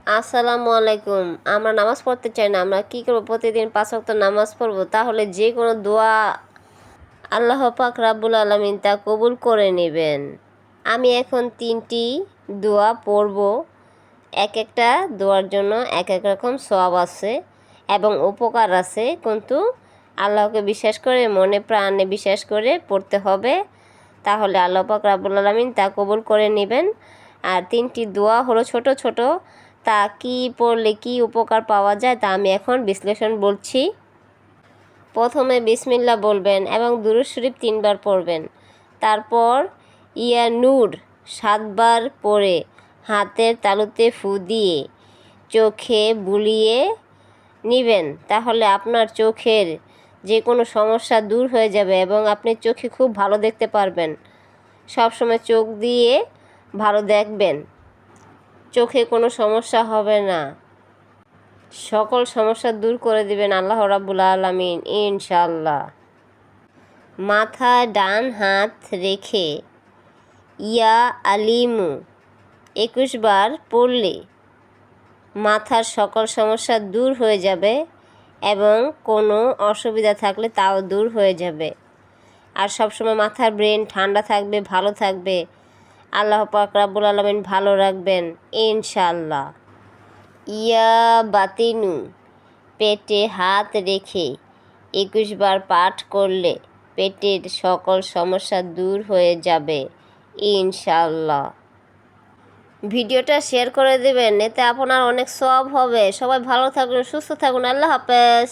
আসসালামু আলাইকুম। আমরা নামাজ পড়তে চাই না, আমরা কী করবো? প্রতিদিন 5 ওয়াক্ত নামাজ পড়বো। তাহলে যে কোনো দোয়া আল্লাহ পাক রাব্বুল আলামিন তা কবুল করে নেবেন। আমি এখন 3টি দোয়া পড়ব। এক একটা দোয়ার জন্য এক এক রকম সওয়াব আছে এবং উপকার আছে, কিন্তু আল্লাহকে বিশ্বাস করে মনে প্রাণে বিশ্বাস করে পড়তে হবে, তাহলে আল্লাহ পাক রাব্বুল আলামিন তা কবুল করে নেবেন। আর 3টি দোয়া হলো ছোট ছোট, তা কি পড়লে কি উপকার পাওয়া যায় তা আমি এখন বিশ্লেষণ বলছি। প্রথমে বিসমিল্লাহ বলবেন এবং দুরূদ শরীফ 3 বার পড়বেন। তারপর ইয়া নূর 7 বার পড়ে হাতের তালুতে ফু দিয়ে চোখে বুলিয়ে নেবেন, তাহলে আপনার চোখের যে কোনো সমস্যা দূর হয়ে যাবে এবং আপনি চোখে খুব ভালো দেখতে পারবেন। সবসময় চোখ দিয়ে ভালো দেখবেন, চোখে কোনো সমস্যা হবে না, সকল সমস্যা দূর করে দিবেন আল্লাহ রাব্বুল আলামিন ইনশাআল্লাহ। মাথায় ডান হাত রেখে ইয়া আলিমু 21 বার পড়লে মাথার সকল সমস্যা দূর হয়ে যাবে এবং কোনো অসুবিধা থাকলে তাও দূর হয়ে যাবে। আর সবসময় মাথার ব্রেন ঠান্ডা থাকবে, ভালো থাকবে। আল্লাহ পাক রাব্বুল আলামিন ভালো রাখবেন ইনশাআল্লাহ। ইয়া বাতিনু পেটে হাত রেখে 21 বার পাঠ করলে পেটের সকল সমস্যা দূর হয়ে যাবে ইনশাআল্লাহ। ভিডিওটা শেয়ার করে দেবেন, এতে আপনার অনেক সওয়াব হবে। সবাই ভালো থাকুন, সুস্থ থাকুন। আল্লাহ হাফেজ।